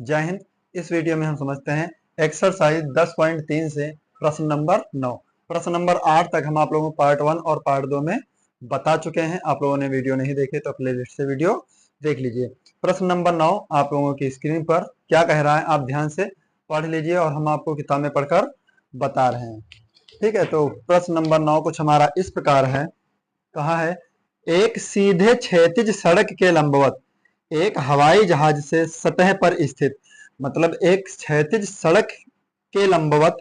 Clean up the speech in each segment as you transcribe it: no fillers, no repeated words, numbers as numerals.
जय हिंद। इस वीडियो में हम समझते हैं एक्सरसाइज 10.3 से प्रश्न नंबर 9। प्रश्न नंबर 8 तक हम आप लोगों को पार्ट 1 और पार्ट 2 में बता चुके हैं। आप लोगों ने वीडियो नहीं देखे तो प्लेलिस्ट से वीडियो देख लीजिए। प्रश्न नंबर 9 आप लोगों की स्क्रीन पर क्या कह रहा है, आप ध्यान से पढ़ लीजिए और हम आपको किताब में पढ़कर बता रहे हैं। ठीक है, तो प्रश्न नंबर 9 कुछ हमारा इस प्रकार है। कहा है, एक सीधे क्षैतिज सड़क के लंबवत एक हवाई जहाज से सतह पर स्थित, मतलब एक क्षैतिज सड़क के लंबवत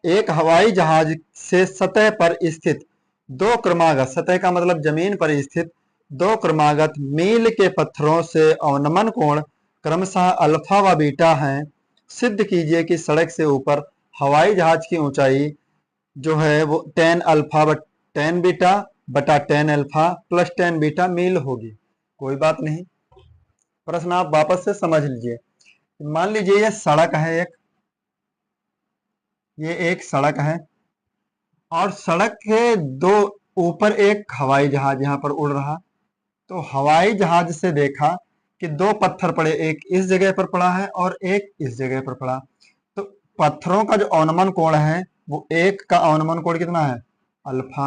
एक हवाई जहाज से सतह पर स्थित दो क्रमागत, सतह का मतलब जमीन पर स्थित दो क्रमागत मील के पत्थरों से अवनमन कोण क्रमशः अल्फा व बीटा हैं। सिद्ध कीजिए कि सड़क से ऊपर हवाई जहाज की ऊंचाई जो है वो टेन अल्फा टेन बीटा बटा ten alpha plus ten beta मील होगी। कोई बात नहीं, प्रश्न आप वापस से समझ लीजिए। मान लीजिए ये सड़क है, ये एक सड़क है और सड़क के दो ऊपर एक हवाई जहाज यहां पर उड़ रहा। तो हवाई जहाज से देखा कि दो पत्थर पड़े, एक इस जगह पर पड़ा है और एक इस जगह पर पड़ा। तो पत्थरों का जो अवनमन कोण है वो एक का अवनमन कोण कितना है, अल्फा।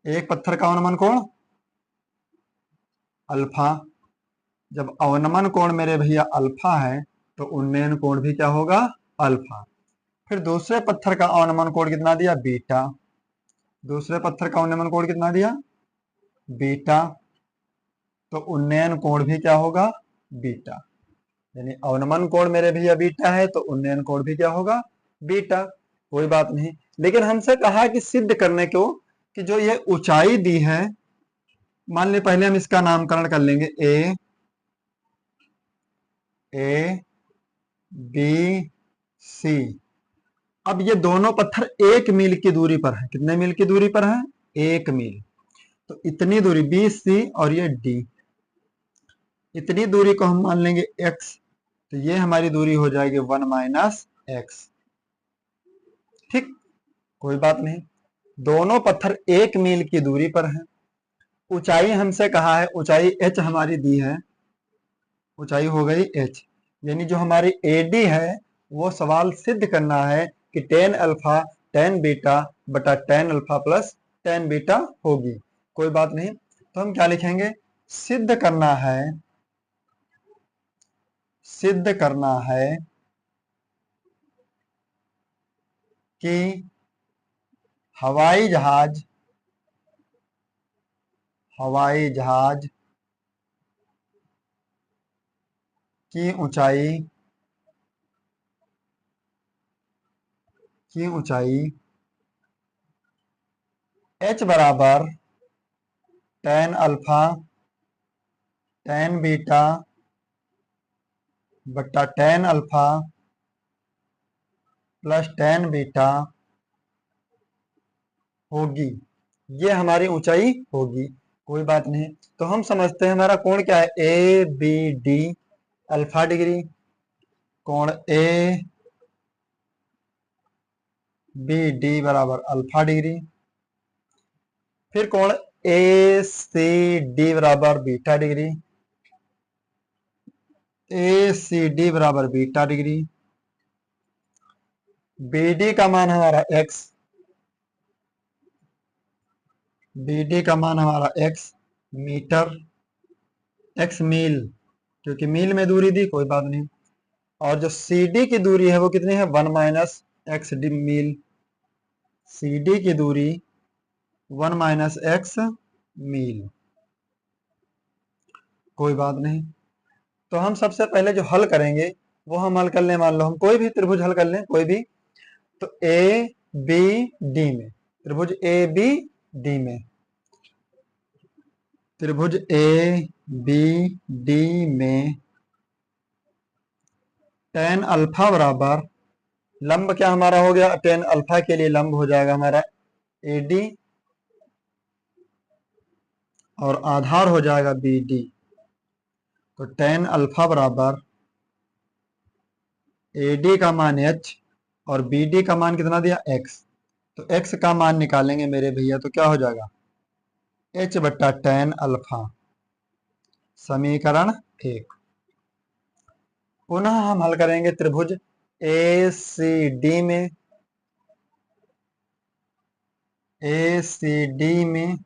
एक पत्थर का अवनमन कोण अल्फा। जब अवनमन कोण मेरे भैया अल्फा है तो उन्नयन कोण भी क्या होगा, अल्फा। फिर दूसरे पत्थर का अवनमन कोण कितना दिया, बीटा। दूसरे पत्थर का अवनमन कोण कितना दिया, बीटा। तो उन्नयन कोण भी क्या होगा, बीटा। यानी अवनमन कोण मेरे भैया बीटा है तो उन्नयन कोण भी क्या होगा, बीटा। कोई बात नहीं, लेकिन हमसे कहा कि सिद्ध करने को कि जो ये ऊंचाई दी है, मान ली पहले हम इसका नामकरण कर लेंगे ए बी सी। अब ये दोनों पत्थर एक मील की दूरी पर है। कितने मील की दूरी पर है, एक मील। तो इतनी दूरी बी सी और ये डी, इतनी दूरी को हम मान लेंगे x। तो ये हमारी दूरी हो जाएगी 1 माइनस एक्स। ठीक, कोई बात नहीं। दोनों पत्थर एक मील की दूरी पर हैं। ऊंचाई हमसे कहा है, ऊंचाई h हमारी दी है, ऊंचाई हो गई h। यानी जो हमारी AD है वो सवाल सिद्ध करना है कि टेन अल्फा टेन बीटा बटा ten alpha plus ten beta होगी। कोई बात नहीं, तो हम क्या लिखेंगे, सिद्ध करना है, सिद्ध करना है कि हवाई जहाज की ऊंचाई h बराबर टेन अल्फा टेन बीटा बटा ten alpha plus ten beta होगी। ये हमारी ऊंचाई होगी। कोई बात नहीं, तो हम समझते हैं हमारा कोण क्या है, A B D alpha degree. कोण ए बी डी बराबर अल्फा डिग्री। फिर कोण ए सी डी बराबर beta degree. A C D बराबर बीटा डिग्री। बी डी का मान हमारा x, बी डी का मान हमारा x मीटर, x मील, क्योंकि मील में दूरी दी। कोई बात नहीं। और जो सी डी की दूरी है वो कितनी है, 1 माइनस एक्स डी मील। सी डी की दूरी 1 माइनस एक्स मील। कोई बात नहीं, तो हम सबसे पहले जो हल करेंगे वो हम हल कर लें। मान लो हम कोई भी त्रिभुज हल कर लें, कोई भी। तो ए बी डी में, त्रिभुज ए बी डी में, त्रिभुज ए बी डी में टेन अल्फा बराबर, लंब क्या हमारा हो गया, टेन अल्फा के लिए लंब हो जाएगा हमारा AD और आधार हो जाएगा BD। तो टेन अल्फा बराबर AD का मान h और BD का मान कितना दिया, x। तो x का मान निकालेंगे मेरे भैया तो क्या हो जाएगा, h बट्टा टेन अल्फा। समीकरण 1। पुनः हम हल करेंगे त्रिभुज ए सी डी में, ए सी डी में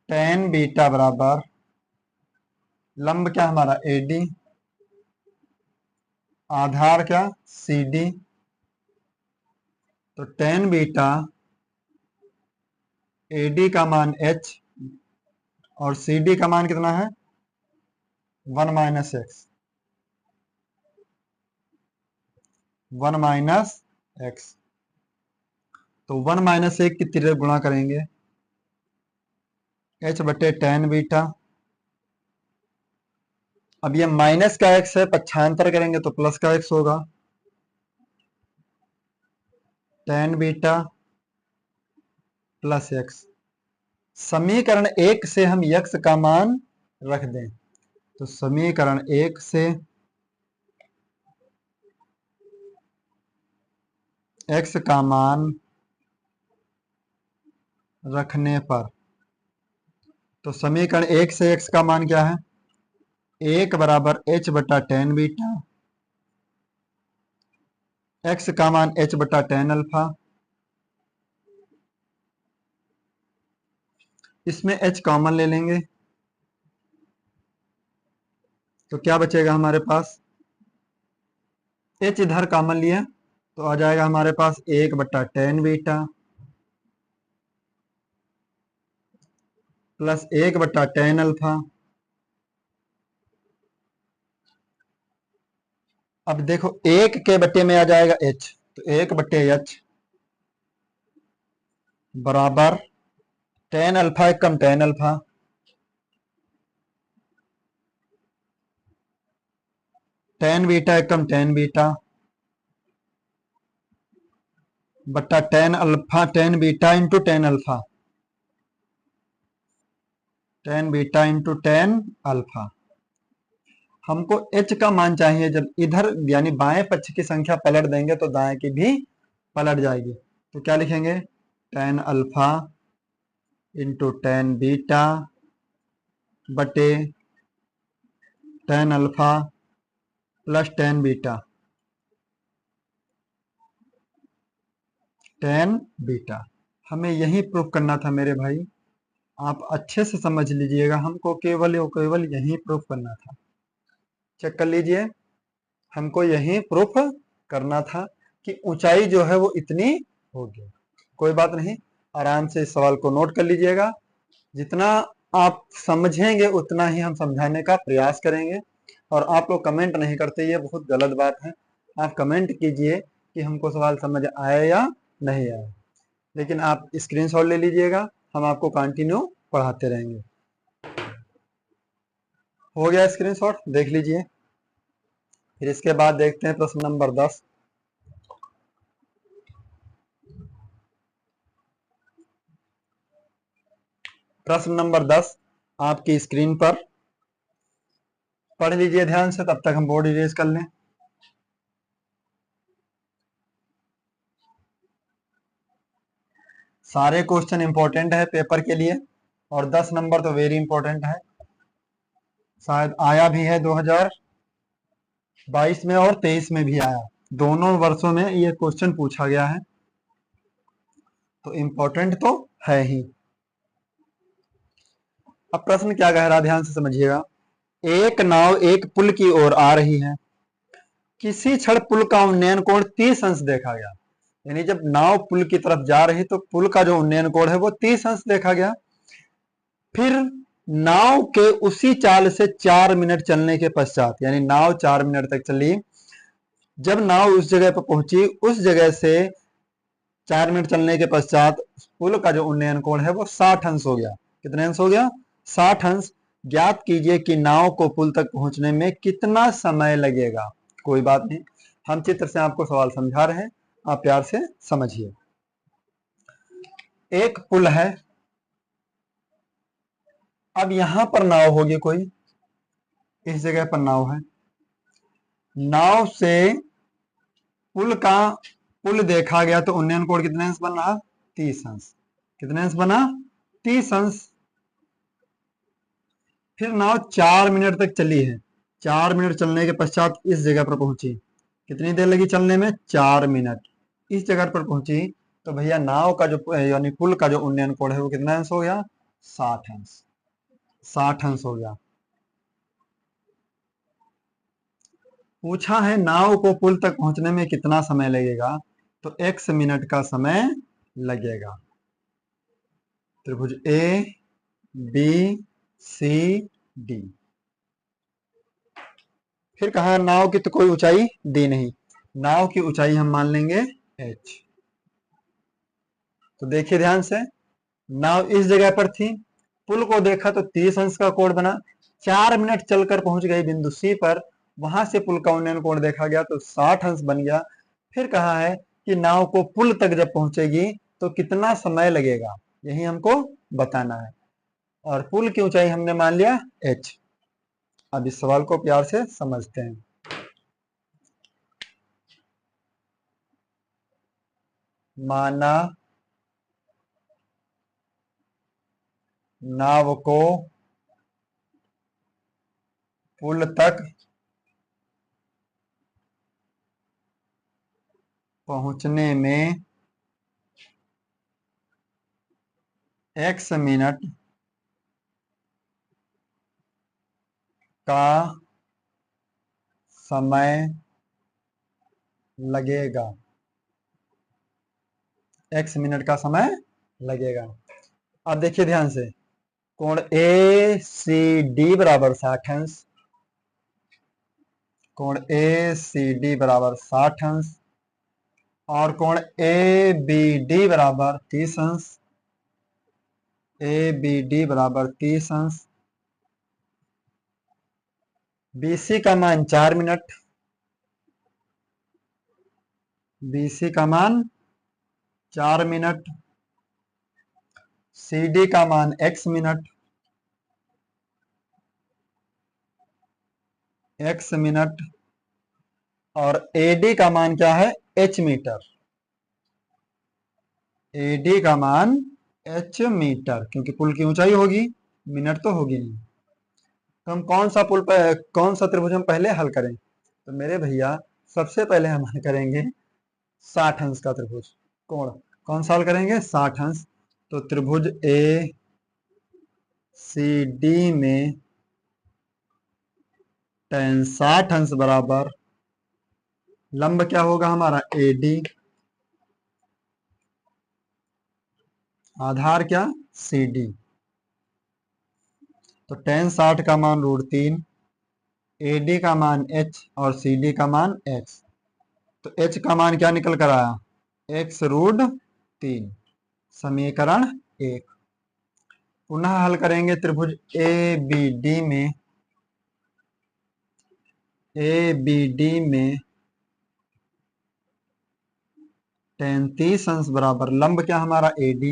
tan बीटा बराबर लंब क्या हमारा AD, आधार क्या CD, तो tan बीटा AD का मान H और CD का मान कितना है 1 माइनस एक्स, 1 माइनस एक्स, तो 1 माइनस एक की तरह गुणा करेंगे H बटे tan बीटा। अब ये माइनस का एक्स है, पक्षांतर करेंगे तो प्लस का एक्स होगा, tan बीटा प्लस एक्स। समीकरण 1 से हम x का मान रख दें, तो समीकरण 1 से x का मान रखने पर, तो समीकरण 1 से x का मान क्या है 1 बराबर h बटा tan बीटा, x का मान h बटा tan अल्फा, इसमें h कॉमन ले लेंगे तो क्या बचेगा हमारे पास, h इधर कॉमन लिया तो आ जाएगा हमारे पास 1 बटा tan बीटा प्लस 1 बटा tan अल्फा। अब देखो 1 के बटे में आ जाएगा h, तो 1 बटे h बराबर tan अल्फा एक कम tan अल्फा, tan बीटा एक कम tan बीटा बट्टा tan alpha tan beta into tan alpha, tan beta into tan alpha. हमको h का मान चाहिए, जब इधर यानी बाएं पक्ष की संख्या पलट देंगे तो दाएं की भी पलट जाएगी, तो क्या लिखेंगे tan alpha into tan beta बटे tan alpha plus tan beta, tan beta. हमें यही प्रूफ करना था मेरे भाई, आप अच्छे से समझ लीजिएगा, हमको केवल और केवल यही प्रूफ करना था। चेक कर लीजिए, हमको यही प्रूफ करना था कि ऊंचाई जो है वो इतनी होगी। कोई बात नहीं, आराम से इस सवाल को नोट कर लीजिएगा, जितना आप समझेंगे उतना ही हम समझाने का प्रयास करेंगे। और आप लोग कमेंट नहीं करते, ये बहुत गलत बात है। आप कमेंट कीजिए कि हमको सवाल समझ आया या नहीं आया, लेकिन आप स्क्रीनशॉट ले लीजिएगा, हम आपको कंटिन्यू पढ़ाते रहेंगे। हो गया स्क्रीनशॉट, देख लीजिए। फिर इसके बाद देखते हैं प्रश्न नंबर 10। प्रश्न नंबर 10 आपकी स्क्रीन पर, पढ़ लीजिए ध्यान से, तब तक हम बोर्ड इरेज कर लें। सारे क्वेश्चन इंपॉर्टेंट है पेपर के लिए, और 10 नंबर तो वेरी इंपॉर्टेंट है, शायद आया भी है 2022 में और 23 में भी आया, दोनों वर्षों में ये क्वेश्चन पूछा गया है, तो इंपॉर्टेंट तो है ही। अब प्रश्न क्या कह रहा, ध्यान से समझिएगा। एक नाव एक पुल की ओर आ रही है, किसी क्षण पुल का उन्नयन कोण 30 अंश देखा गया, यानी जब नाव पुल की तरफ जा रही तो पुल का जो उन्नयन कोण है वो 30 अंश देखा गया। फिर नाव के उसी चाल से 4 मिनट चलने के पश्चात, यानी नाव 4 मिनट तक चली, जब नाव उस जगह पर पहुंची, उस जगह से 4 मिनट चलने के पश्चात पुल का जो उन्नयन कोण है वो 60 अंश हो गया। कितने अंश हो गया 60 अंश। ज्ञात कीजिए कि नाव को पुल तक पहुंचने में कितना समय लगेगा। कोई बात नहीं, हम चित्र से आपको सवाल समझा रहे हैं, आप प्यार से समझिए। एक पुल है, अब यहां पर नाव होगी कोई, इस जगह पर नाव है, नाव से पुल देखा गया तो उन्नयन कोण कितने अंश बन रहा 30 अंश। कितने अंश बना 30 अंश। फिर नाव 4 मिनट तक चली है, 4 मिनट चलने के पश्चात इस जगह पर पहुंची। कितनी देर लगी चलने में? 4 मिनट। इस जगह पर पहुंची तो भैया नाव का जो यानी पुल का जो उन्नयन कोण है वो कितना अंश हो गया? 60 अंश। 60 अंश हो गया। पूछा है नाव को पुल तक पहुंचने में कितना समय लगेगा, तो x मिनट का समय लगेगा। त्रिभुज ए बी सी डी। फिर कहा नाव की तो कोई ऊंचाई दी नहीं, नाव की ऊंचाई हम मान लेंगे h। तो देखिए ध्यान से, नाव इस जगह पर थी, पुल को देखा तो 30 अंश का कोण बना। 4 मिनट चलकर पहुंच गई बिंदु सी पर, वहां से पुल का उन्नयन कोण देखा गया तो 60 अंश बन गया। फिर कहा है कि नाव को पुल तक जब पहुंचेगी तो कितना समय लगेगा, यही हमको बताना है। और पुल की ऊंचाई हमने मान लिया h। अब इस सवाल को प्यार से समझते हैं। माना नाव को पुल तक पहुंचने में x मिनट का समय लगेगा। x मिनट का समय लगेगा। अब देखिए ध्यान से, कोण ए सी डी बराबर 60 अंश, कोण ए सी डी बराबर 60 अंश, और कोण ए बी डी बराबर 30 अंश। ए बी डी बराबर 30 अंश। BC का मान 4 मिनट, BC का मान 4 मिनट, CD का मान x मिनट, x मिनट, और AD का मान क्या है? h metre. AD का मान h मीटर, क्योंकि पुल की ऊंचाई होगी, मिनट तो होगी नहीं। तो हम कौन सा त्रिभुज हम पहले हल करें? तो मेरे भैया सबसे पहले हम हल करेंगे 60 अंश का त्रिभुज कोण। कौन सा हल करेंगे? 60 अंश। तो त्रिभुज ए सी डी में tan 60 अंश बराबर लंब क्या होगा हमारा? AD, आधार क्या? CD। तो tan 60 का मान √3, AD का मान h और CD का मान x। तो h का मान क्या निकल कर आया? x√3। समीकरण 1। पुनः हल करेंगे त्रिभुज ABD में, ABD में tan 30 अंश बराबर लंब क्या हमारा? AD,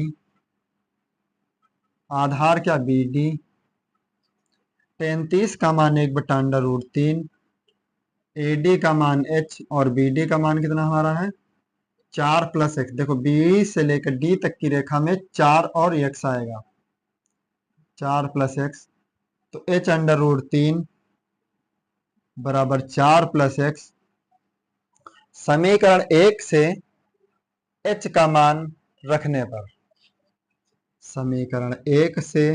आधार क्या? BD। tan 30 का मान 1/√3, AD का मान h और BD का मान कितना हमारा है? 4 + x। देखो B से लेकर D तक की रेखा में 4 और x आएगा, 4 + x। तो h√3 बराबर 4 + x। समीकरण 1 से h का मान रखने पर, समीकरण 1 से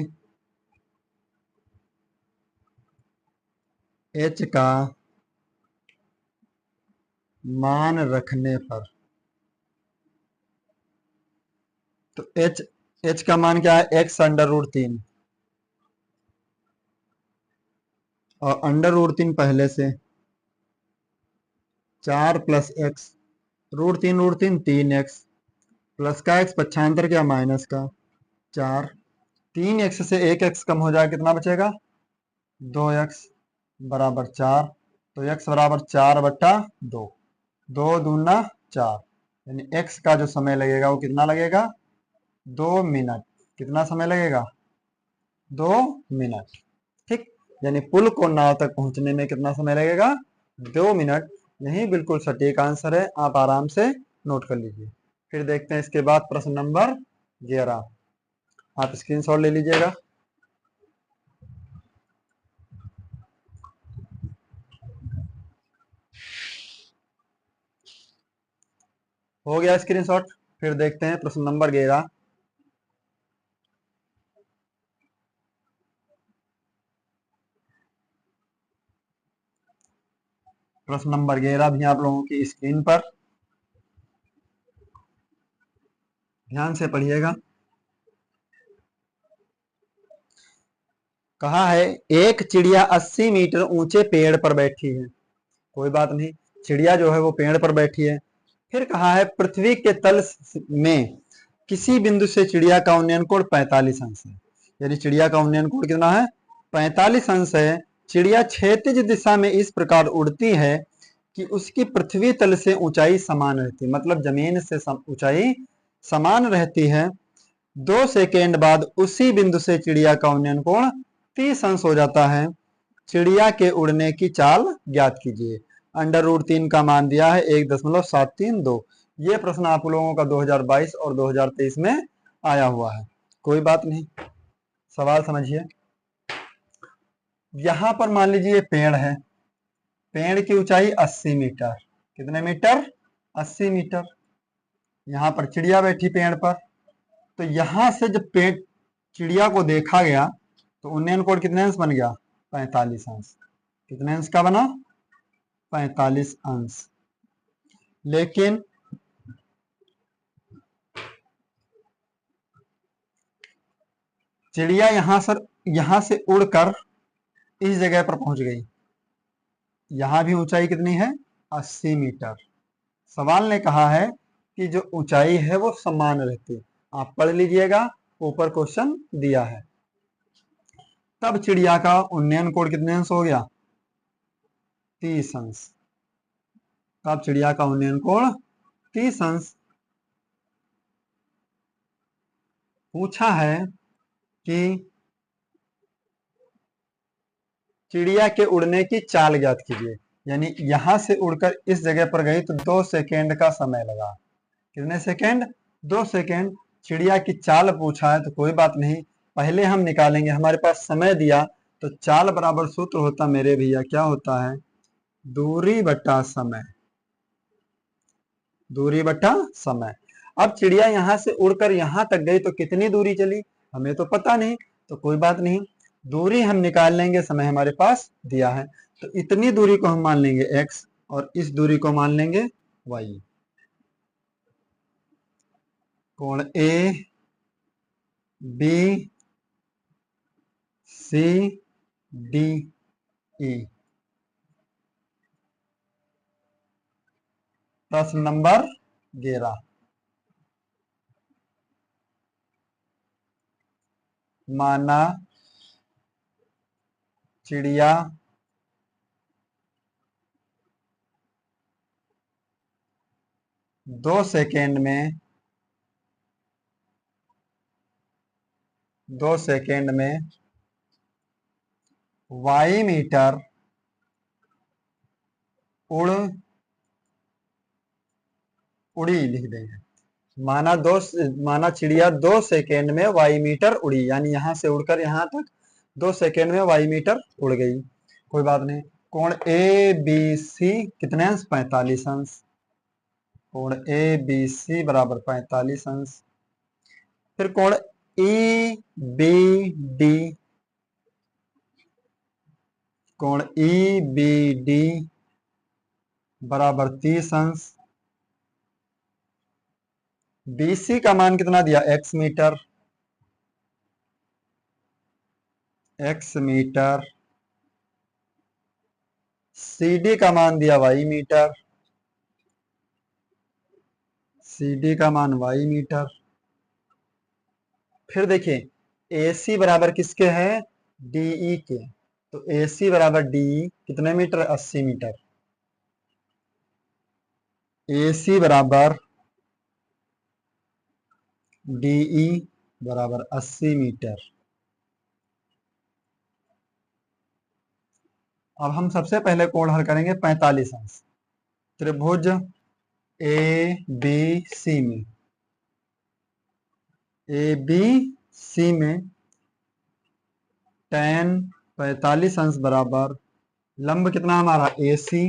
h का मान रखने पर, तो h का मान क्या है? x√3, और √3 पहले से, 4 + x, √3 3x, प्लस का x पक्षांतर क्या? माइनस का 4। 3x से 1x कम हो जाए कितना बचेगा? 2x बराबर 4। तो x बराबर 4/2, 2 दूना 4, यानी x का जो समय लगेगा वो कितना लगेगा? 2 मिनट। कितना समय लगेगा? 2 मिनट। ठीक, यानी पुल को नाव तक पहुंचने में कितना समय लगेगा? 2 मिनट। यही बिल्कुल सटीक आंसर है, आप आराम से नोट कर लीजिए। फिर देखते हैं इसके बाद प्रश्न नंबर 11। आप स्क्रीनशॉट ले लीजिएगा। हो गया स्क्रीनशॉट। फिर देखते हैं प्रश्न नंबर 11। प्रश्न नंबर 11 भी आप लोगों की स्क्रीन पर, ध्यान से पढ़िएगा। कहा है एक चिड़िया 80 मीटर ऊंचे पेड़ पर बैठी है। कोई बात नहीं, चिड़िया जो है वो पेड़ पर बैठी है। फिर कहा है पृथ्वी के तल में किसी बिंदु से चिड़िया का उन्नयन कोण 45 अंश है। यानी चिड़िया का उन्नयन कोण कितना है? 45 अंश है। चिड़िया क्षैतिज दिशा में इस प्रकार उड़ती है कि उसकी पृथ्वी तल से ऊंचाई समान रहती है, मतलब जमीन से ऊंचाई समान रहती है। 2 सेकेंड बाद उसी बिंदु से चिड़िया का उन्नयन कोण 30 अंश हो जाता है। चिड़िया के उड़ने की चाल ज्ञात कीजिए। √3 का मान दिया है 1.732। ये प्रश्न आप लोगों का 2022 और 2023 में आया हुआ है। कोई बात नहीं, सवाल समझिए। यहां पर मान लीजिए पेड़ है, पेड़ की ऊंचाई 80 मीटर। कितने मीटर? 80 मीटर। यहां पर चिड़िया बैठी पेड़ पर, तो यहां से जब पेड़ चिड़िया को देखा गया तो उन्नयन कोण कितने अंश बन गया? 45 अंश। कितने अंश का बना? 45 अंश। लेकिन चिड़िया यहां से उड़कर इस जगह पर पहुंच गई। यहां भी ऊंचाई कितनी है? 80 मीटर। सवाल ने कहा है कि जो ऊंचाई है वो समान रहती है। आप पढ़ लीजिएगा, ऊपर क्वेश्चन दिया है। तब चिड़िया का उन्नयन कोण कितने अंश हो गया? 30 अंश। तब चिड़िया का उन्नयन कोण 30 अंश। पूछा है कि चिड़िया के उड़ने की चाल ज्ञात कीजिए। यानी यहां से उड़कर इस जगह पर गई तो 2 सेकेंड का समय लगा। कितने सेकेंड? 2 सेकेंड। चिड़िया की चाल पूछा है तो कोई बात नहीं, पहले हम निकालेंगे। हमारे पास समय दिया तो चाल बराबर सूत्र होता मेरे भैया, क्या होता है? दूरी बटा समय। दूरी बटा समय। अब चिड़िया यहां से उड़कर यहां तक गई तो कितनी दूरी चली हमें तो पता नहीं, तो कोई बात नहीं, दूरी हम निकाल लेंगे, समय हमारे पास दिया है। तो इतनी दूरी को हम मान लेंगे x और इस दूरी को मान लेंगे y। कोण A B C D E. प्रश्न नंबर 11। माना चिड़िया 2 सेकेंड में 2 सेकेंड में y मीटर उड़ी लिख देंगे। माना चिड़िया 2 सेकेंड में y मीटर उड़ी, यानी यहां से उड़कर यहां तक 2 सेकेंड में y मीटर उड़ गई। कोई बात नहीं। कोण ए बी सी कितने अंश? 45 अंश। कोण ए बी सी बराबर 45 अंश। फिर कोण ई बी डी, कोण ई बी डी बराबर 30 अंश। बीसी का मान कितना दिया? x metre. x metre. CD का मान दिया y मीटर। CD का मान y मीटर। फिर देखिए AC बराबर किसके है? DE के। तो AC बराबर DE कितने मीटर? 80 मीटर। AC बराबर DE बराबर 80 मीटर। अब हम सबसे पहले कोण हल करेंगे 45 अंश। त्रिभुज ए बी सी में, ए बी सी में tan 45 अंश बराबर लंब कितना हमारा? AC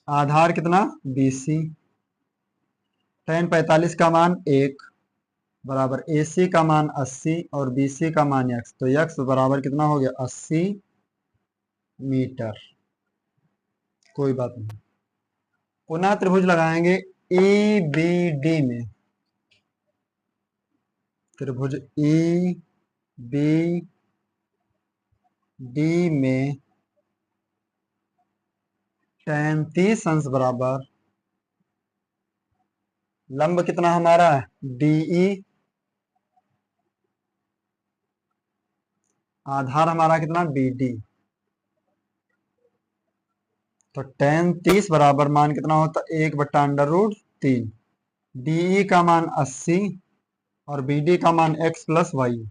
आधार कितना BC, tan 45 का मान 1 बराबर AC का मान 80 और BC का मान x, तो x बराबर कितना हो गया 80 मीटर। कोई बात नहीं। पुनः त्रिभुज लगाएंगे EBD में, त्रिभुज EBD में tan 30 अंश बराबर लंब कितना हमारा है DE, आधार हमारा कितना BD, तो tan 30 बराबर मान कितना होता है 1/√3। DE का मान 80 और BD का मान x plus y,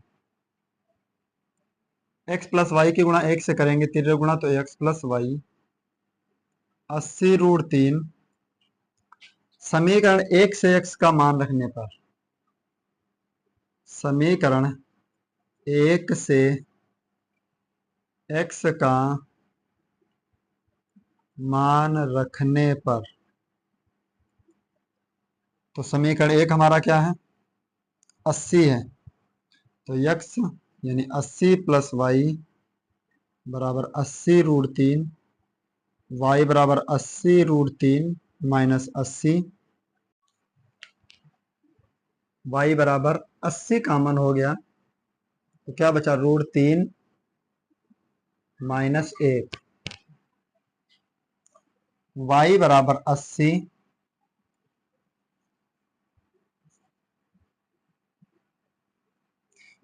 x plus y की गुणा 1 से करेंगे, 3 गुणा तो x प्लस वाई 80√3। समीकरण 1 से x का मान रखने पर, समीकरण 1 से x का मान रखने पर, तो समीकरण 1 हमारा क्या है 80 है, तो x यानी 80 प्लस वाई बराबर 80√3, y बराबर 80√3 माइनस 80, y बराबर 80 कॉमन हो गया तो क्या बचा √3 माइनस 1, y बराबर 80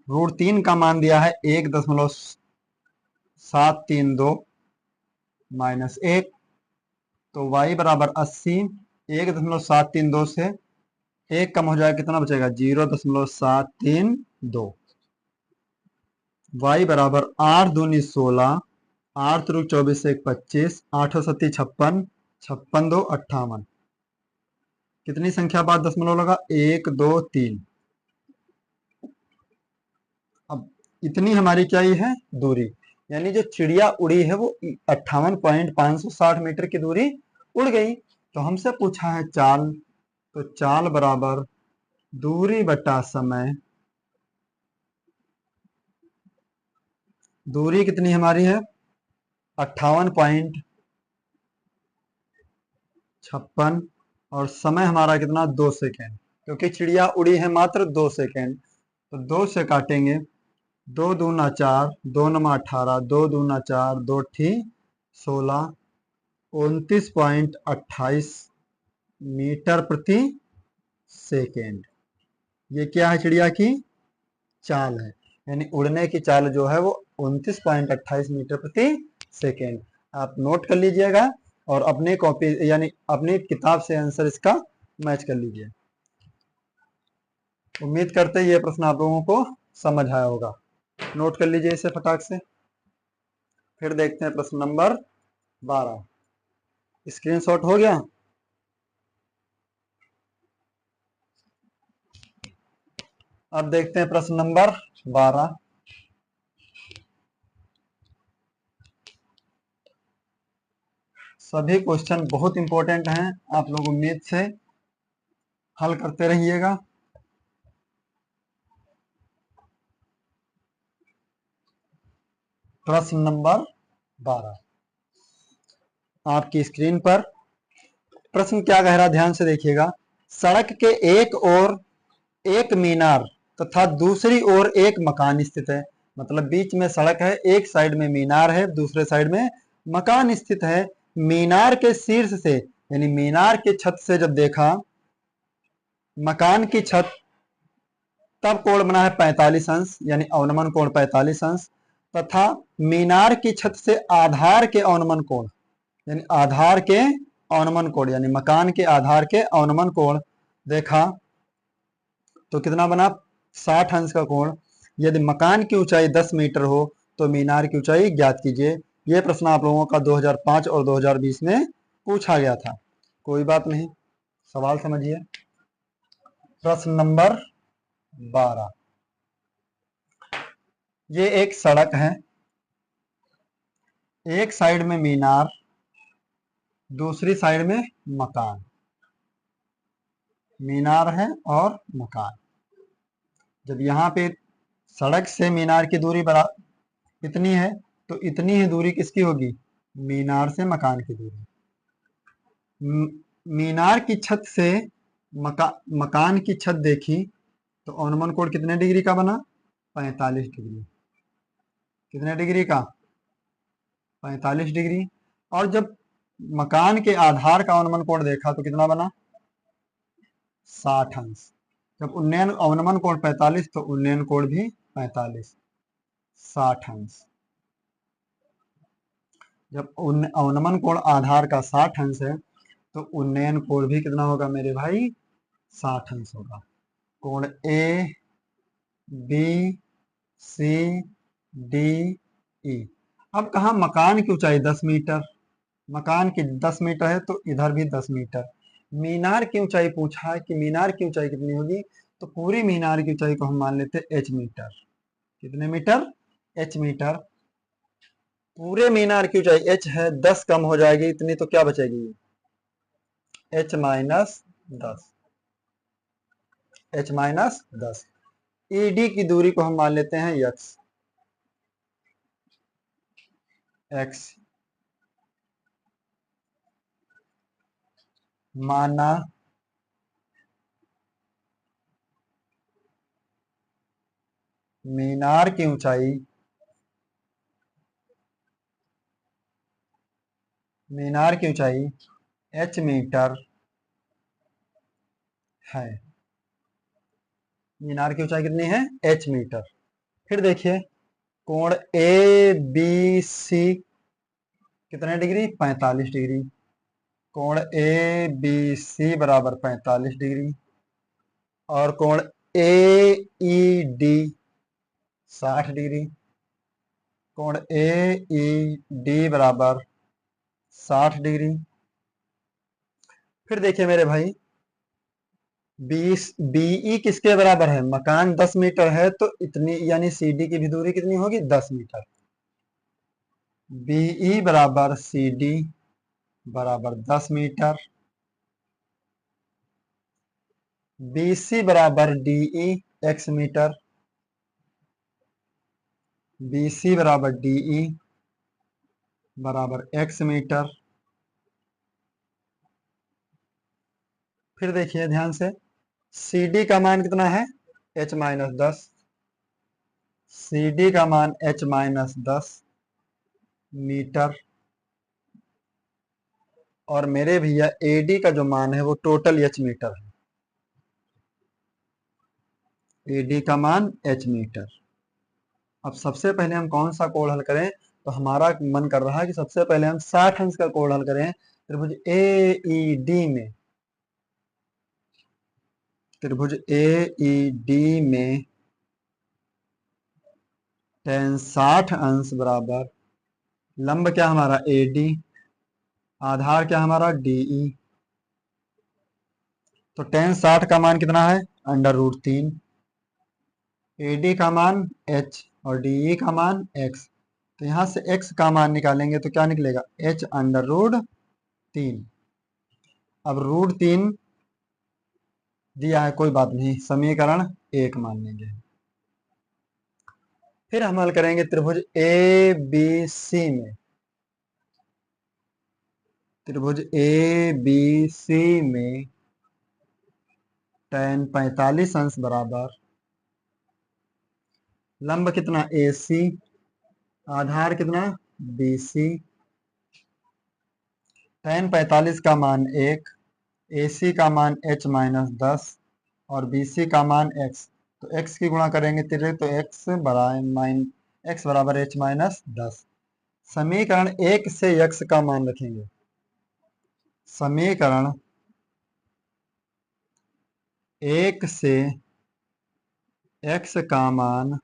√3 का मान दिया है 1.732 माइनस 1, तो y बराबर 80, 1.732 से 1 कम हो जाएगा, कितना बचेगा 0.732, y बराबर 8 दूनी 16, 8 त्रिक 24 से 25, 8 सत्ती 56, 56 2 58, कितनी संख्या बाद दशमलव लगा 1 2 3। अब इतनी हमारी क्या ही है दूरी, यानी जो चिड़िया उड़ी है वो 58.560 मीटर की दूरी उड़ गई। तो हमसे पूछा है चाल, तो चाल बराबर दूरी बटा समय, दूरी कितनी हमारी है 58.56 और समय हमारा कितना 2 सेकेंड, क्योंकि चिड़िया उड़ी है मात्र 2 सेकेंड, तो 2 से काटेंगे, 2 दूना 4, 2 नमा 18, 2 दूना 4, 2 ठी 16, 29.28 मीटर प्रति सेकेंड। ये क्या है चिड़िया की चाल है, यानी उड़ने की चाल जो है वो 29.28 मीटर प्रति सेकेंड। आप नोट कर लीजिएगा और अपनी कॉपी यानी अपनी किताब से आंसर इसका मैच कर लीजिए। उम्मीद करते हैं ये प्रश्न आप लोगों को समझ आया होगा। नोट कर लीजिए इसे फटाक से। फिर देखते हैं प्रश्न नंबर 12। स्क्रीनशॉट हो गया? अब देखते हैं प्रश्न नंबर 12। सभी क्वेश्चन बहुत इंपॉर्टेंट हैं, आप लोग उम्मीद से हल करते रहिएगा। प्रश्न नंबर 12 आपकी स्क्रीन पर। प्रश्न क्या कह रहा ध्यान से देखिएगा। सड़क के एक ओर एक मीनार तथा दूसरी ओर एक मकान स्थित है, मतलब बीच में सड़क है, एक साइड में मीनार है, दूसरे साइड में मकान स्थित है। मीनार के शीर्ष से यानी मीनार की छत से जब देखा मकान की छत, तब कोण बना है 45 अंश, यानी अवनमन कोण 45 अंश, तथा मीनार की छत से आधार के अवनमन कोण यानी आधार के अवनमन कोण यानी मकान के आधार के अवनमन कोण देखा तो कितना बना 60 अंश का कोण। यदि मकान की ऊंचाई 10 मीटर हो तो मीनार की ऊंचाई ज्ञात कीजिए। यह प्रश्न आप लोगों का 2005 और 2020 में पूछा गया था। कोई बात नहीं, सवाल समझिए। प्रश्न नंबर 12, ये एक सड़क है, एक साइड में मीनार दूसरी साइड में मकान, मीनार है और मकान। जब यहाँ पे सड़क से मीनार की दूरी कितनी है, तो इतनी ही दूरी किसकी होगी, मीनार से मकान की दूरी। मीनार की छत से मकान की छत देखी तो अनुमान कोण कितने डिग्री का बना, 45 डिग्री। कितने डिग्री का, 45 डिग्री। और जब मकान के आधार का अनुमान कोण देखा तो कितना बना, 60 अंश। जब उन्नयन अवनमन कोण 45 तो उन्नयन कोण भी 45, 60 अंश। जब अवनमन कोण आधार का 60 अंश है तो उन्नयन कोण भी कितना होगा मेरे भाई, 60 अंश होगा। कोण A B C D E. अब कहा मकान की ऊंचाई 10 मीटर, मकान की 10 मीटर है तो इधर भी 10 मीटर। मीनार की ऊंचाई पूछा है कि मीनार की ऊंचाई कितनी होगी, तो पूरी मीनार की ऊंचाई को हम मान लेते हैं h मीटर। कितने मीटर, h मीटर। पूरे मीनार की ऊंचाई h है, 10 कम हो जाएगी इतनी तो क्या बचेगी, h minus 10, h minus 10। ED की दूरी को हम मान लेते हैं x। माना मीनार की ऊंचाई, मीनार की ऊंचाई h मीटर है। मीनार की ऊंचाई कितनी है, h मीटर। फिर देखिए कोण ए बी सी कितने डिग्री, 45 डिग्री। कोण ए बी सी बराबर 45 डिग्री। और कोण ए ई डी 60 डिग्री। कोण ए ई डी बराबर 60 डिग्री। फिर देखिए मेरे भाई बीई किसके बराबर है, मकान 10 मीटर है तो इतनी यानी सी डी की भी दूरी कितनी होगी, 10 मीटर। बीई बराबर सी डी बराबर 10 मीटर। बीसी बराबर डीई x मीटर। बीसी बराबर डीई बराबर x मीटर। फिर देखिए ध्यान से सी डी का मान कितना है, h माइनस 10। सी डी का मान h माइनस 10 मीटर। और मेरे भैया ए डी का जो मान है वो टोटल h मीटर है। ए डी का मान h मीटर। अब सबसे पहले हम कौन सा कोण हल करें, तो हमारा मन कर रहा है कि सबसे पहले हम 60 अंश का कोण हल करें त्रिभुज ए ई डी में। त्रिभुज ए ई डी में tan 60 अंश बराबर लंब क्या हमारा ए डी, आधार क्या हमारा डीई। तो tan 60 का मान कितना है, √3। AD का मान h और DE का मान x। तो यहां से x का मान निकालेंगे तो क्या निकलेगा, h √3। अब √3 दिया है कोई बात नहीं, समीकरण 1 मान लेंगे। फिर हम हल करेंगे त्रिभुज ए बी सी में। त्रिभुज ए बी सी में tan 45 अंश बराबर लंब कितना AC, आधार कितना BC। tan 45 का मान 1, AC का मान h माइनस 10 और BC का मान x। तो x की गुणा करेंगे तिरे तो x बराबर h माइनस 10। समीकरण 1 से x का मान रखेंगे। समीकरण 1 से x का मान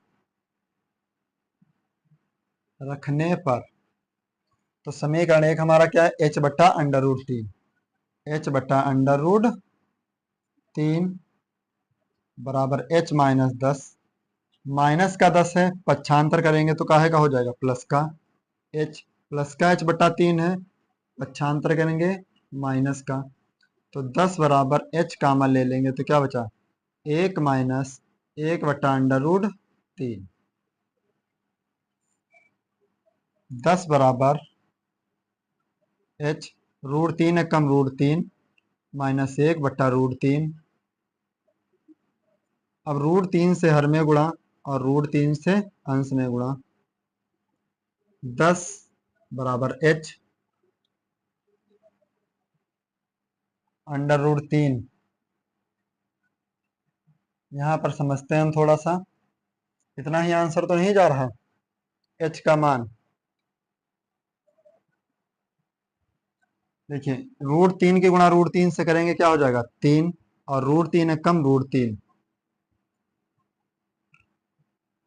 रखने पर तो समीकरण 1 हमारा क्या है, h बट्टा √3। h बट्टा √3 बराबर h माइनस 10। माइनस का 10 है, पक्षांतर करेंगे तो काहे का हो जाएगा, प्लस का h। प्लस का h बट्टा 3 है, पक्षांतर करेंगे माइनस का, तो 10 बराबर h कामन ले लेंगे तो क्या बचा, 1 माइनस 1/√3। 10 बराबर h, √3 है कम √3 माइनस 1/√3। अब √3 से हर में गुणा और √3 से अंश में गुणा, 10 बराबर h √3। यहाँ पर समझते हैं हम थोड़ा सा, इतना ही आंसर तो नहीं जा रहा h का मान। देखिए √3 की गुणा √3 से करेंगे क्या हो जाएगा 3, और √3 है कम √3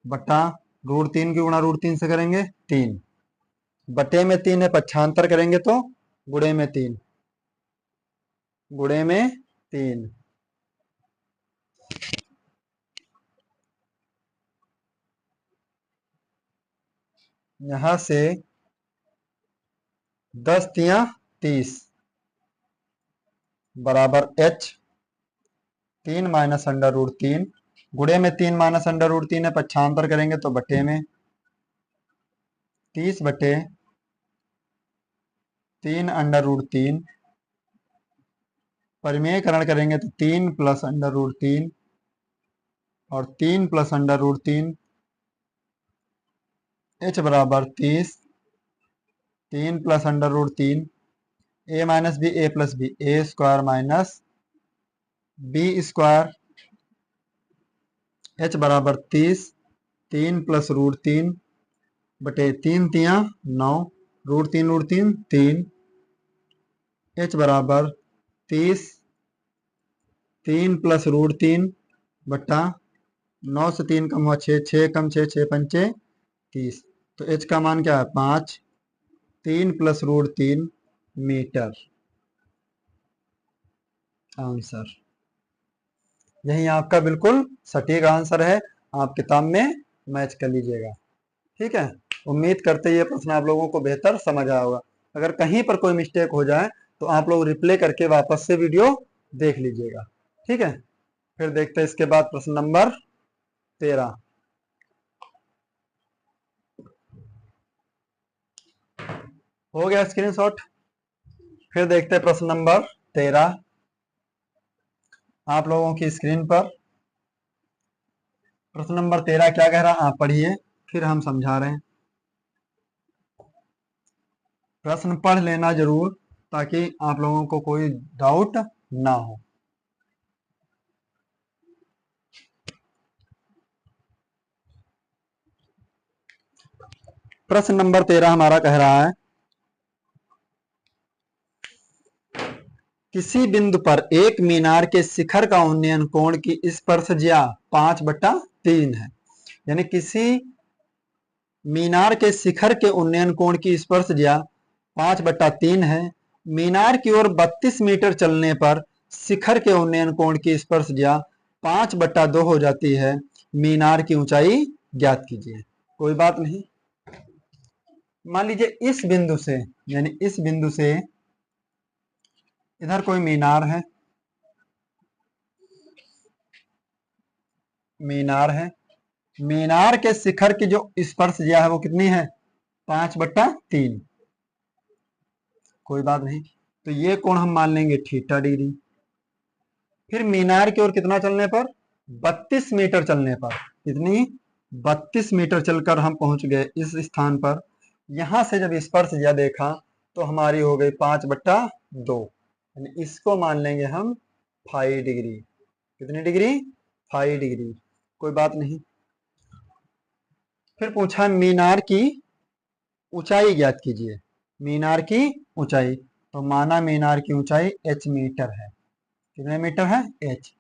बटा √3 की गुणा √3 से करेंगे 3 बटे में 3 है, पक्षांतर करेंगे तो गुणे में 3, गुणे में 3। यहां से 10 तिया 30 बराबर h, 3 माइनस √3 गुणे में 3 माइनस √3 है, पक्षांतर करेंगे तो बटे में 30 बटे 3 √3, परिमेयकरण करेंगे तो 3 प्लस √3 और 3 प्लस √3, h बराबर 30, 3 plus √3, a minus b a plus b, a square minus b square, h बराबर 30, 3 प्लस √3 बटे 3 तिया 9, √3 3, h बराबर 30, 3 प्लस √3 बटा 9 से 3 कम हुआ 6, 6 कम 6, 6 पंचे 30, तो h का मान क्या है 5, 3 प्लस √3 मीटर। आंसर यही आपका बिल्कुल सटीक आंसर है, आप किताब में मैच कर लीजिएगा। ठीक है, उम्मीद करते हैं ये प्रश्न आप लोगों को बेहतर समझ आया होगा। अगर कहीं पर कोई मिस्टेक हो जाए तो आप लोग रिप्ले करके वापस से वीडियो देख लीजिएगा। ठीक है, फिर देखते हैं इसके बाद प्रश्न नंबर 13। हो गया स्क्रीनशॉट। फिर देखते हैं प्रश्न नंबर 13 आप लोगों की स्क्रीन पर। प्रश्न नंबर 13 क्या कह रहा आप पढ़िए, फिर हम समझा रहे हैं। प्रश्न पढ़ लेना जरूर ताकि आप लोगों को कोई डाउट ना हो। प्रश्न नंबर 13 हमारा कह रहा है, किसी बिंदु पर एक मीनार के शिखर का उन्नयन कोण की स्पर्शज्या 5/3 है। यानी किसी मीनार के शिखर के उन्नयन कोण की स्पर्शज्या 5/3 है। मीनार की ओर 32 मीटर चलने पर शिखर के उन्नयन कोण की स्पर्शज्या 5/2 हो जाती है। मीनार की ऊंचाई ज्ञात कीजिए। कोई बात नहीं, मान लीजिए इस बिंदु से, यानी इस बिंदु से इधर कोई मीनार है, मीनार है, मीनार के शिखर की जो स्पर्शज्या है वो कितनी है 5/3। कोई बात नहीं, तो ये कोण हम मान लेंगे θ डिग्री। फिर मीनार की ओर कितना चलने पर 32 मीटर चलने पर, कितनी 32 मीटर चलकर हम पहुंच गए इस स्थान पर। यहां से जब स्पर्शज्या देखा तो हमारी हो गई 5/2, यानी इसको मान लेंगे हम 5 डिग्री। कितनी डिग्री 5 डिग्री। कोई बात नहीं। फिर पूछा मीनार की ऊंचाई ज्ञात कीजिए। मीनार की ऊंचाई, तो माना मीनार की ऊंचाई h मीटर है। कितने मीटर है h,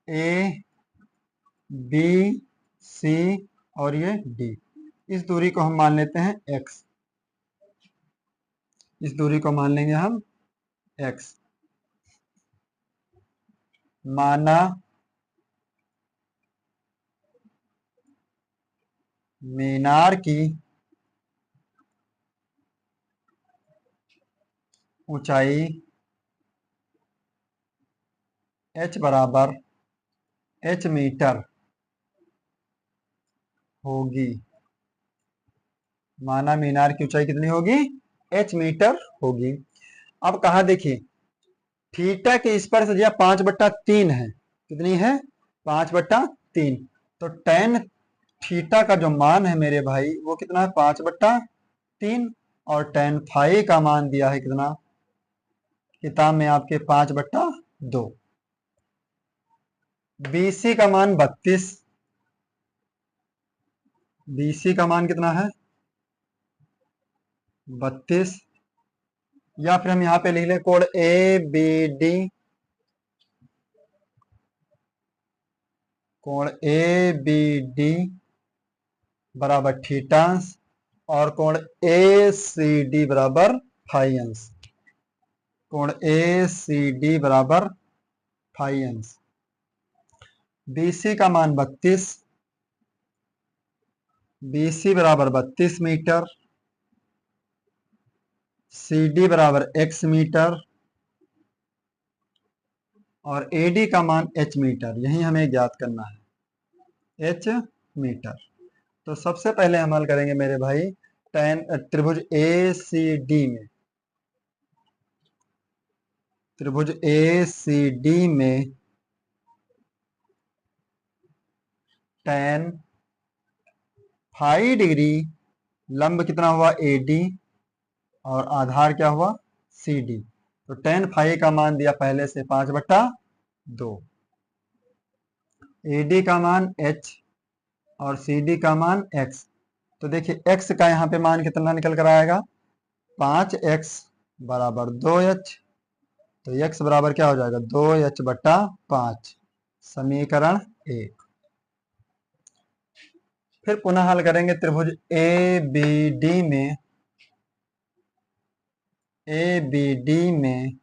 ए बी सी और ये डी। इस दूरी को हम मान लेते हैं x, इस दूरी को मान लेंगे हम x। माना मीनार की ऊंचाई h बराबर h मीटर होगी। माना मीनार की ऊंचाई कितनी होगी? h मीटर होगी। अब कहा देखिए, थीटा के स्पर्श दिया 5/3 है। कितनी है? 5/3। तो टेन थीटा का जो मान है मेरे भाई वो कितना है? 5/3। और टेन फाई का मान दिया है कितना किताब में आपके? 5/2। बीसी का मान 32। बीसी का मान कितना है? 32। या फिर हम यहाँ पे लिख लें कोण ए बी डी, कोण ए बी डी बराबर थीटा और कोण ए सी डी बराबर फाई अंश। कोण ए सी डी बराबर फाई अंश। बीसी का मान 32। बीसी बराबर 32 मीटर। सी डी बराबर x मीटर और AD का मान h मीटर। यही हमें ज्ञात करना है, h मीटर। तो सबसे पहले हम हल करेंगे मेरे भाई टेन त्रिभुज ACD में। त्रिभुज ACD में टेन फाई डिग्री लंब कितना हुआ? AD और आधार क्या हुआ? CD। तो टेन फाई का मान दिया पहले से 5/2। AD का मान h और CD का मान x। तो देखिए x का यहाँ पे मान कितना निकल कर आएगा? 5x बराबर 2h। तो x बराबर क्या हो जाएगा? 2h/5। समीकरण 1। फिर पुनः हल करेंगे त्रिभुज ABD में। ABD में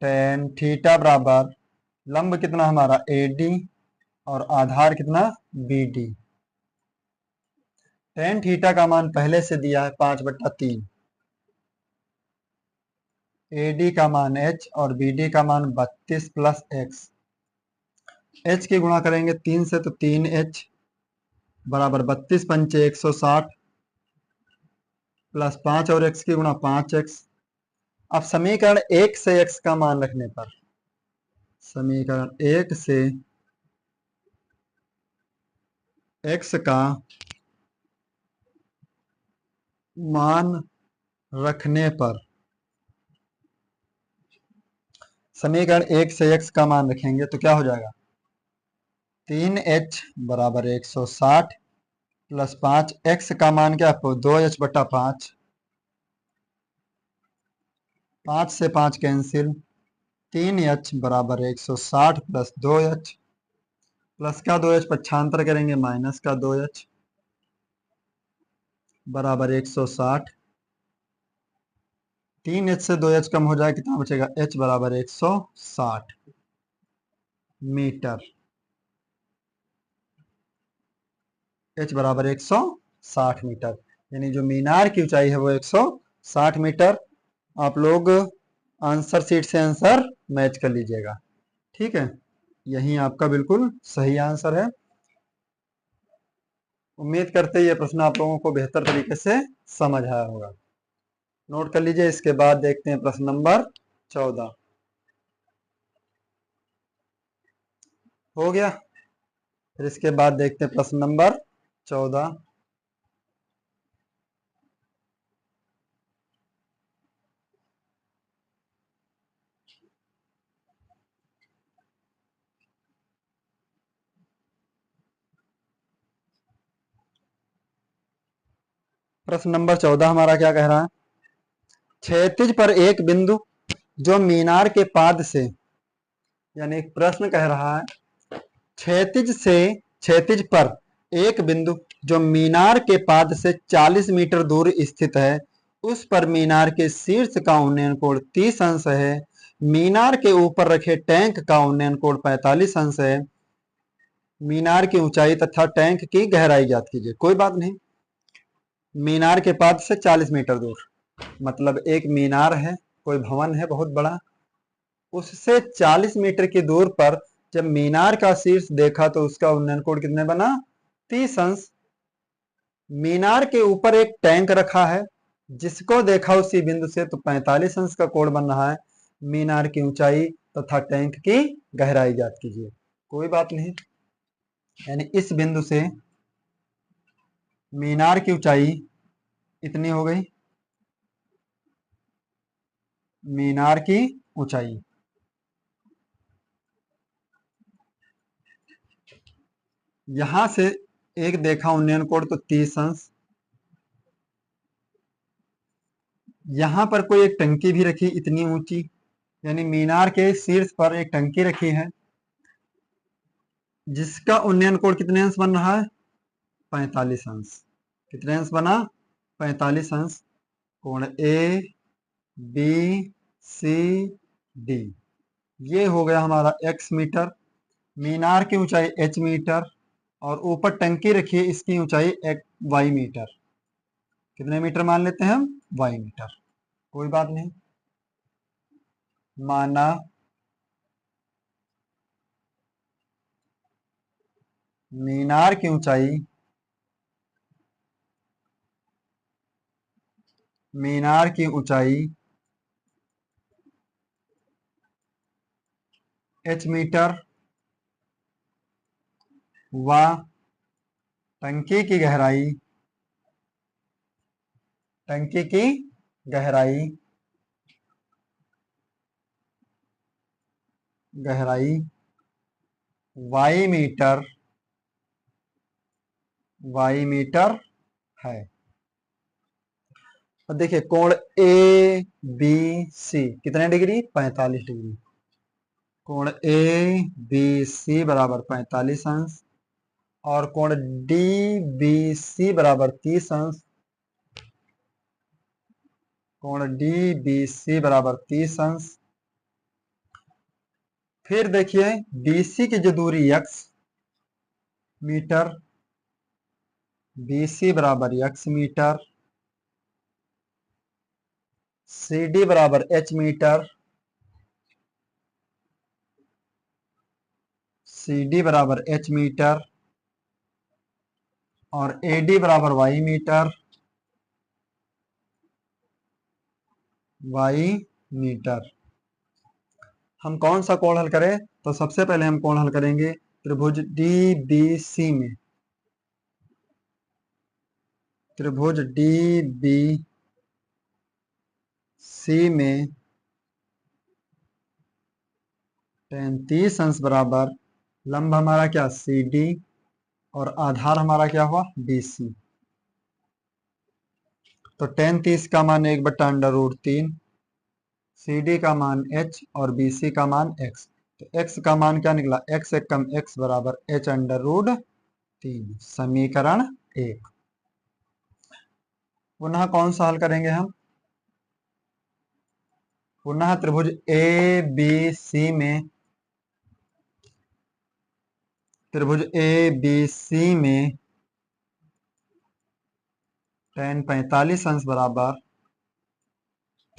टेन थीटा बराबर लंब कितना हमारा? AD और आधार कितना? BD। टेन थीटा का मान पहले से दिया है 5/3। AD का मान h और BD का मान 32 प्लस x। h की गुणा करेंगे 3 से तो 3h बराबर 32 पंचे 160 प्लस 5 और x की गुणा 5x। अब समीकरण 1 से x का मान रखने पर, समीकरण 1 से x का मान रखने पर, समीकरण 1 से x का मान रखेंगे तो क्या हो जाएगा? 3h बराबर 160 प्लस 5x का मान क्या है? 2h/5। 5 से 5 कैंसिल। 3h बराबर 160 प्लस 2h प्लस का 2h पक्षांतर करेंगे माइनस का 2h बराबर 160। 3h से 2h कम हो जाए कितना बचेगा? h बराबर 160 मीटर। h बराबर 160 मीटर, यानी जो मीनार की ऊंचाई है वो 160 मीटर। आप लोग आंसर शीट से आंसर मैच कर लीजिएगा, ठीक है। यही आपका बिल्कुल सही आंसर है। उम्मीद करते हैं ये प्रश्न आप लोगों को बेहतर तरीके से समझ आया होगा। नोट कर लीजिए। इसके बाद देखते हैं प्रश्न नंबर 14। हो गया। फिर इसके बाद देखते हैं प्रश्न नंबर 14। प्रश्न नंबर 14 हमारा क्या कह रहा है? क्षैतिज पर एक बिंदु जो मीनार के पाद से, यानी एक प्रश्न कह रहा है क्षैतिज पर एक बिंदु जो मीनार के पाद से 40 मीटर दूर स्थित है, उस पर मीनार के शीर्ष का उन्नयन कोण 30 अंश है। मीनार के ऊपर रखे टैंक का उन्नयन कोण 45 अंश है। मीनार की ऊंचाई तथा टैंक की गहराई ज्ञात कीजिए। कोई बात नहीं, मीनार के पाद से 40 मीटर दूर, मतलब एक मीनार है, कोई भवन है बहुत बड़ा, उससे 40 मीटर की दूर पर जब मीनार का शीर्ष देखा तो उसका उन्नयन कोण कितने बना, 30 अंश। मीनार के ऊपर एक टैंक रखा है, जिसको देखा उसी बिंदु से तो 45 अंश का कोण बन रहा है। मीनार की ऊंचाई तथा टैंक की गहराई ज्ञात कीजिए। कोई बात नहीं, यानी इस बिंदु से मीनार की ऊंचाई इतनी हो गई, मीनार की ऊंचाई। यहां से एक देखा उन्नयन कोण तो 30 अंश। यहां पर कोई एक टंकी भी रखी इतनी ऊंची, यानी मीनार के शीर्ष पर एक टंकी रखी है, जिसका उन्नयन कोण कितने अंश बन रहा है, 45 अंश। कितने अंश बना, 45 अंश। कोण ए बी सी डी, ये हो गया हमारा x मीटर। मीनार की ऊंचाई h मीटर और ऊपर टंकी रखी है, इसकी ऊंचाई y मीटर। कितने मीटर मान लेते हैं हम, y मीटर। कोई बात नहीं, माना मीनार की ऊंचाई, मीनार की ऊंचाई h मीटर व टंकी की गहराई, टंकी की गहराई, गहराई y मीटर, y मीटर है। अब देखिए कोण ए बी सी कितने डिग्री, 45 डिग्री। कोण ए बी सी बराबर 45 अंश और कोण डी बी सी बराबर 30 अंश। कोण डी बी सी बराबर 30 अंश। फिर देखिए बीसी की जो दूरी x मीटर, बीसी बराबर x मीटर, सी डी बराबर h मीटर, सी डी बराबर h मीटर और ए डी बराबर y मीटर, y मीटर। हम कौन सा कोण हल करें, तो सबसे पहले हम कोण हल करेंगे त्रिभुज डी बी सी में। त्रिभुज डी बी सी में tan 30 अंश बराबर लंब हमारा क्या, सी डी और आधार हमारा क्या हुआ, बी सी। तो tan 30 का मान 1/√3, सी डी का मान h और बी सी का मान x। तो x का मान क्या निकला, x एक कम x बराबर h√3, समीकरण 1। पुनः कौन सा हल करेंगे हम, पुनः त्रिभुज ए बी सी में, त्रिभुज ए बी सी में tan 45 अंश बराबर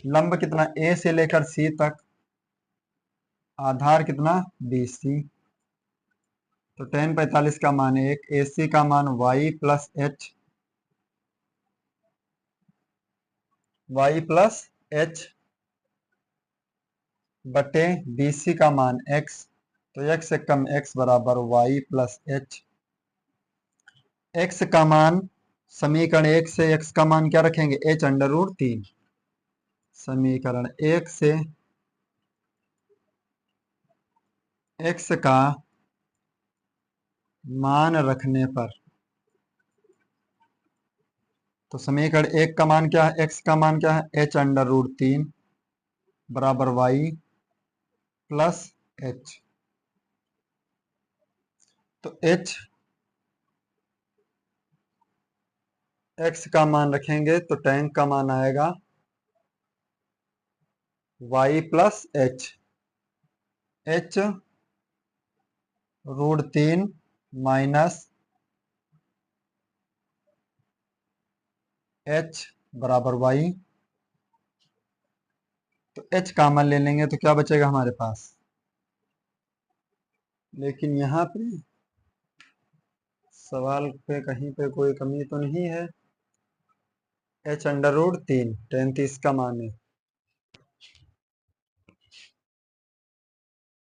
लंब कितना, ए से लेकर सी तक, आधार कितना, बी सी। तो tan 45 का मान 1, ए सी का मान y plus H, y plus H बटे बी सी का मान x। तो x से कम x बराबर y प्लस एच। x का मान समीकरण 1 से x का मान क्या रखेंगे, h√3। समीकरण 1 से x का मान रखने पर, तो समीकरण 1 का मान क्या है, x का मान क्या है, h√3 बराबर y प्लस एच। तो h x का मान रखेंगे तो टैंक का मान आएगा y plus H, h√3 minus h बराबर y तो h कॉमन ले लेंगे तो क्या बचेगा हमारे पास। लेकिन यहाँ पे सवाल पे कहीं पे कोई कमी तो नहीं है। h अंडर रूट 3 tan 30 का मान है